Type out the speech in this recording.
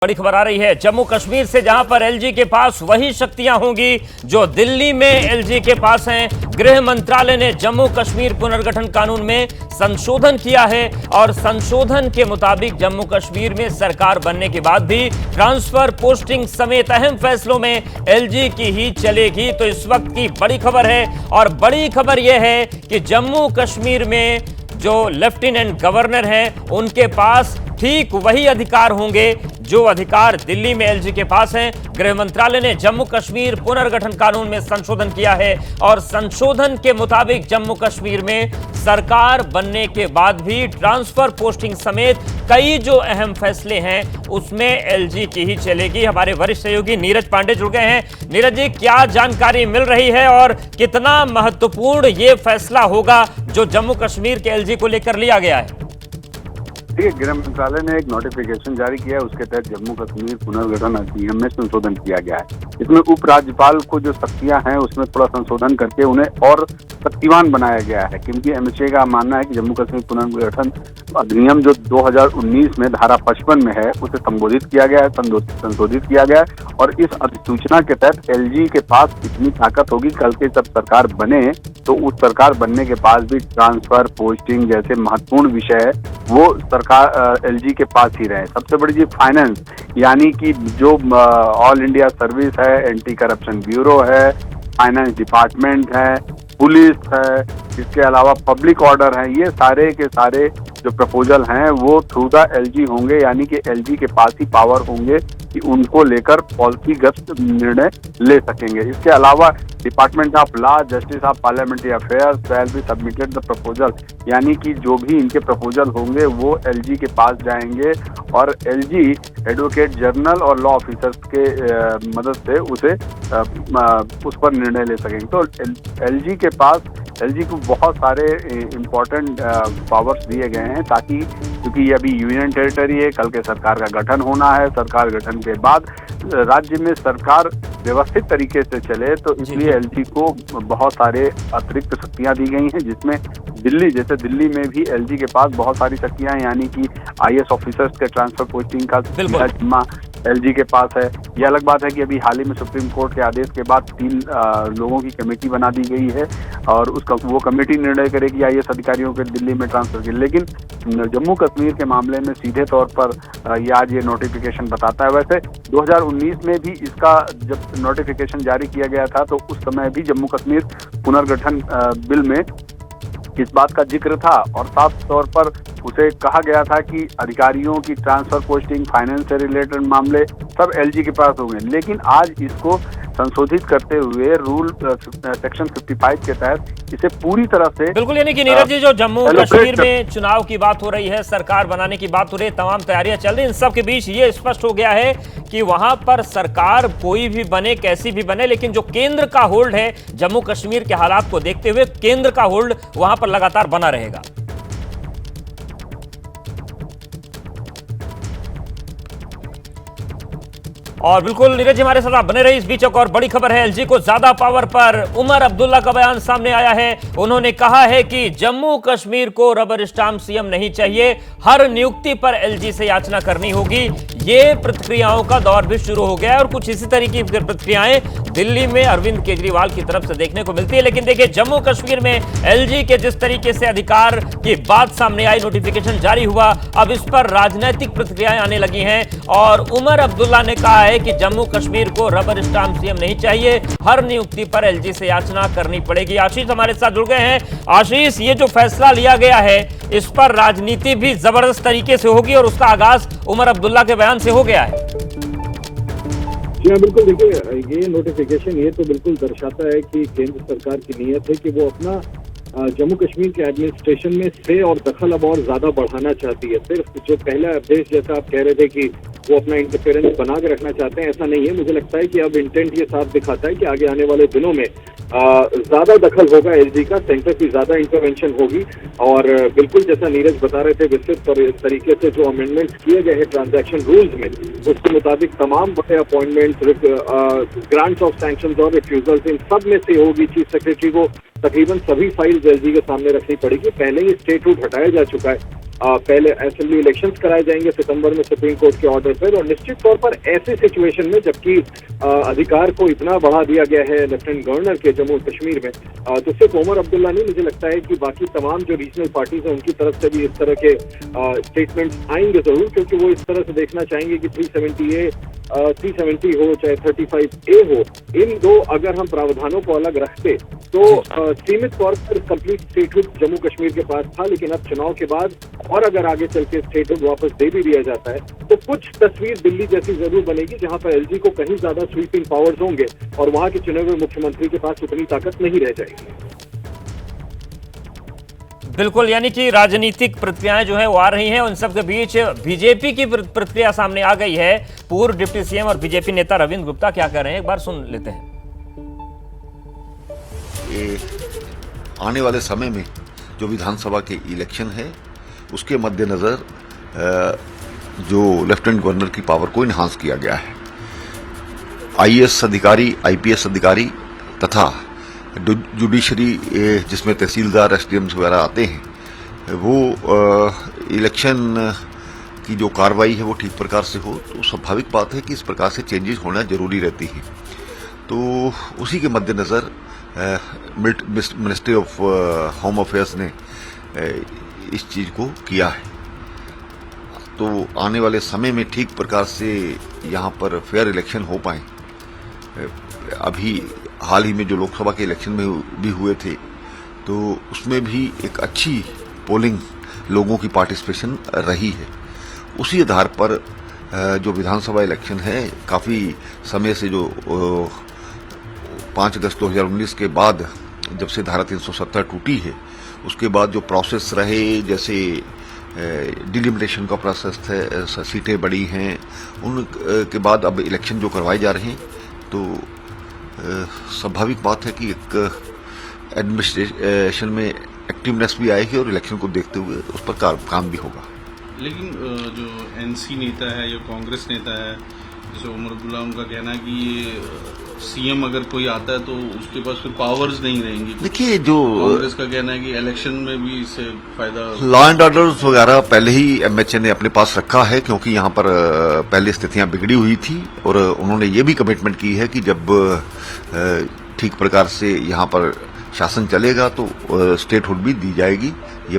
बड़ी खबर आ रही है जम्मू कश्मीर से, जहां पर एलजी के पास वही शक्तियां होंगी जो दिल्ली में एलजी के पास हैं। गृह मंत्रालय ने जम्मू कश्मीर पुनर्गठन कानून में संशोधन किया है और संशोधन के मुताबिक जम्मू कश्मीर में सरकार बनने के बाद भी ट्रांसफर, पोस्टिंग समेत अहम फैसलों में एलजी की ही चलेगी। तो इस वक्त की बड़ी खबर है और बड़ी खबर यह है कि जम्मू कश्मीर में जो लेफ्टिनेंट गवर्नर हैं उनके पास ठीक वही अधिकार होंगे जो अधिकार दिल्ली में एलजी के पास हैं। गृह मंत्रालय ने जम्मू कश्मीर पुनर्गठन कानून में संशोधन किया है और संशोधन के मुताबिक जम्मू कश्मीर में सरकार बनने के बाद भी ट्रांसफर, पोस्टिंग समेत कई जो अहम फैसले हैं उसमें एलजी की ही चलेगी। हमारे वरिष्ठ सहयोगी नीरज पांडे जुड़ गए हैं। नीरज जी, क्या जानकारी मिल रही है और कितना महत्वपूर्ण ये फैसला होगा जो जम्मू कश्मीर के एलजी को लेकर लिया गया है? देखिए, गृह मंत्रालय ने एक नोटिफिकेशन जारी किया है, उसके तहत जम्मू कश्मीर पुनर्गठन अधिनियम में संशोधन किया गया है। इसमें उपराज्यपाल को जो शक्तियां हैं उसमें थोड़ा संशोधन करके उन्हें और शक्तिवान बनाया गया है, क्योंकि एमएचए का मानना है कि जम्मू कश्मीर पुनर्गठन अधिनियम जो 2019 में धारा 55 में है उसे संबोधित किया गया है, संशोधित किया गया है। और इस अधिसूचना के तहत एलजी के पास इतनी ताकत होगी कल के जब सरकार बने तो उस सरकार बनने के पास भी ट्रांसफर, पोस्टिंग जैसे महत्वपूर्ण विषय वो सरकार एलजी के पास ही रहे। सबसे बड़ी चीज फाइनेंस, यानी कि जो ऑल इंडिया सर्विस है, एंटी करप्शन ब्यूरो है, फाइनेंस डिपार्टमेंट है, पुलिस है, इसके अलावा पब्लिक ऑर्डर है, ये सारे के सारे जो प्रपोजल हैं वो थ्रू द एलजी होंगे, यानी कि एलजी के पास ही पावर होंगे कि उनको लेकर पॉलिसीगत निर्णय ले सकेंगे। इसके अलावा department of law, justice of parliamentary affairs shall be submitted the proposal, यानी कि जो भी इनके प्रपोजल होंगे वो एलजी के पास जाएंगे और एलजी एडवोकेट जनरल और लॉ ऑफिसर्स के मदद से उस पर निर्णय ले सकेंगे। तो एलजी के पास एलजी को बहुत सारे इम्पोर्टेंट पावर्स दिए गए हैं, ताकि क्योंकि ये अभी यूनियन टेरिटरी है, कल के सरकार का गठन होना है, सरकार गठन के बाद राज्य में सरकार व्यवस्थित तरीके से चले, तो इसलिए एलजी को बहुत सारे अतिरिक्त शक्तियां दी गई हैं, जिसमें दिल्ली में भी एलजी के पास बहुत सारी शक्तियां हैं, यानी कि आईएएस ऑफिसर्स के ट्रांसफर पोस्टिंग का जिम्मा एलजी के पास है। ये अलग बात है कि अभी हाल ही में सुप्रीम कोर्ट के आदेश के बाद 3 लोगों की कमेटी बना दी गई है और वो कमेटी निर्णय करेगी आईएएस अधिकारियों के दिल्ली में ट्रांसफर की। लेकिन जम्मू कश्मीर के मामले में सीधे तौर पर आज ये नोटिफिकेशन बताता है। वैसे 2019 में भी इसका जब नोटिफिकेशन जारी किया गया था तो उस समय भी जम्मू कश्मीर पुनर्गठन बिल में इस बात का जिक्र था और साफ तौर पर उसे कहा गया था कि अधिकारियों की ट्रांसफर, पोस्टिंग, फाइनेंस से रिलेटेड मामले सब एलजी के पास होंगे। लेकिन आज इसको संशोधित करते हुए रूल सेक्शन 55 के तहत इसे पूरी तरह से बिल्कुल, यानी कि नीरज जी, जो जम्मू कश्मीर में चुनाव की बात हो रही है, सरकार बनाने की बात हो रही है, तमाम तैयारियां चल रही हैं, इन सब के बीच ये स्पष्ट हो गया है कि वहां पर सरकार कोई भी बने, कैसी भी बने, लेकिन जो केंद्र का होल्ड है जम्मू कश्मीर के हालात को देखते हुए, केंद्र का होल्ड वहां पर लगातार बना रहेगा। और बिल्कुल नीरज जी हमारे साथ आप बने रहे। इस बीच एक और बड़ी खबर है, एलजी को ज्यादा पावर पर उमर अब्दुल्ला का बयान सामने आया है। उन्होंने कहा है कि जम्मू कश्मीर को रबर स्टाम्प सीएम नहीं चाहिए, हर नियुक्ति पर एलजी से याचना करनी होगी। ये प्रतिक्रियाओं का दौर भी शुरू हो गया है और कुछ इसी तरीके की प्रतिक्रियाएं दिल्ली में अरविंद केजरीवाल की तरफ से देखने को मिलती है। लेकिन देखिए, जम्मू कश्मीर में एलजी के जिस तरीके से अधिकार की बात सामने आई, नोटिफिकेशन जारी हुआ, अब इस पर राजनीतिक प्रतिक्रियाएं आने लगी हैं और उमर अब्दुल्ला ने कहा है कि जम्मू कश्मीर को रबर स्टाम्प सीएम नहीं चाहिए, हर नियुक्ति पर एलजी से याचना करनी पड़ेगी। आशीष हमारे साथ जुड़ गए हैं। आशीष, ये जो फैसला लिया गया है इस पर राजनीति भी जबरदस्त तरीके से होगी और उसका आगाज उमर अब्दुल्ला के बयान से हो गया है। जी हाँ, बिल्कुल। देखिए, ये नोटिफिकेशन ये तो बिल्कुल दर्शाता है कि केंद्र सरकार की नीयत है कि वो अपना जम्मू कश्मीर के एडमिनिस्ट्रेशन में से और दखल अब और ज्यादा बढ़ाना चाहती है। सिर्फ जो पहला आदेश जैसा आप कह रहे थे कि वो अपना इंटरफेरेंस बना के रखना चाहते हैं, ऐसा नहीं है। मुझे लगता है कि अब इंटेंट ये साफ दिखाता है कि आगे आने वाले दिनों में ज्यादा दखल होगा एलजी का, सेंटर की ज्यादा इंटरवेंशन होगी और बिल्कुल जैसा नीरज बता रहे थे, विस्तृत तरीके से जो अमेंडमेंट्स किए गए हैं ट्रांजैक्शन रूल्स में, उसके मुताबिक तमाम बड़े अपॉइंटमेंट्स, ग्रांट्स ऑफ सैंक्शंस और रिफ्यूजल्स, इन सब में से होगी चीफ सेक्रेटरी को तकरीबन सभी फाइल्स एलजी के सामने रखनी पड़ेगी। पहले ही स्टेट रूट हटाया जा चुका है पहले असेंबली इलेक्शंस कराए जाएंगे सितंबर में सुप्रीम कोर्ट के ऑर्डर पर, और निश्चित तौर पर ऐसे सिचुएशन में जबकि अधिकार को इतना बढ़ा दिया गया है लेफ्टिनेंट गवर्नर के जम्मू कश्मीर में, तो सिर्फ ओमर अब्दुल्ला नहीं, मुझे लगता है कि बाकी तमाम जो रीजनल पार्टीज हैं उनकी तरफ से भी इस तरह के स्टेटमेंट्स आएंगे जरूर, क्योंकि वो इस तरह से देखना चाहेंगे कि 370 हो चाहे 35A हो, इन दो अगर हम प्रावधानों को अलग रखते तो सीमित तौर पर कंप्लीट स्टेटहुड जम्मू कश्मीर के पास था, लेकिन अब चुनाव के बाद और अगर आगे चल के स्टेटहुड वापस दे भी दिया जाता है तो कुछ तस्वीर दिल्ली जैसी जरूर बनेगी, जहां पर एलजी को कहीं ज्यादा स्वीपिंग पावर्स होंगे और वहां के चुने हुए मुख्यमंत्री के पास उतनी ताकत नहीं रह जाएगी। बिल्कुल, यानी कि राजनीतिक प्रक्रियाएं जो है वो आ रही हैं, उन सब के बीच बीजेपी की प्रक्रिया सामने आ गई है। पूर्व डिप्टी सीएम और बीजेपी नेता रविंद्र गुप्ता क्या कह रहे हैं, एक बार सुन लेते हैं। आने वाले समय में जो विधानसभा के इलेक्शन है उसके मद्देनजर जो लेफ्टिनेंट गवर्नर की पावर को इन्हांस किया गया है। आईएएस अधिकारी, आईपीएस अधिकारी तथा जुडिशरी जिसमें तहसीलदार, एसडीएम्स वगैरह आते हैं, वो इलेक्शन की जो कार्रवाई है वो ठीक प्रकार से हो, तो स्वाभाविक बात है कि इस प्रकार से चेंजेस होना जरूरी रहती है। तो उसी के मद्देनजर मिनिस्ट्री ऑफ होम अफेयर्स ने इस चीज को किया है। तो आने वाले समय में ठीक प्रकार से यहाँ पर फेयर इलेक्शन हो पाए। अभी हाल ही में जो लोकसभा के इलेक्शन में भी हुए थे तो उसमें भी एक अच्छी पोलिंग, लोगों की पार्टिसिपेशन रही है। उसी आधार पर जो विधानसभा इलेक्शन है, काफी समय से जो 5 अगस्त 2019 के बाद जब से धारा 370 टूटी है, उसके बाद जो प्रोसेस रहे, जैसे डिलिमिटेशन का प्रोसेस है, सीटें बढ़ी हैं, उनके बाद अब इलेक्शन जो करवाए जा रहे हैं, तो स्वाभाविक बात है कि एक एडमिनिस्ट्रेशन में एक्टिवनेस भी आएगी और इलेक्शन को देखते हुए उस पर काम भी होगा। लेकिन जो एनसी नेता है या कांग्रेस नेता है, जैसे उमर अब्दुल्ला, उनका कहना है कि ये सीएम अगर कोई आता है तो उसके पास फिर पावर्स नहीं रहेंगी। देखिए, जो कांग्रेस का कहना है कि इलेक्शन में भी इससे फायदा, लॉ एंड ऑर्डर वगैरह पहले ही एमएचए ने अपने पास रखा है, क्योंकि यहाँ पर पहले स्थितियां बिगड़ी हुई थी और उन्होंने ये भी कमिटमेंट की है कि जब ठीक प्रकार से यहाँ पर शासन चलेगा तो स्टेटहुड भी दी जाएगी। ये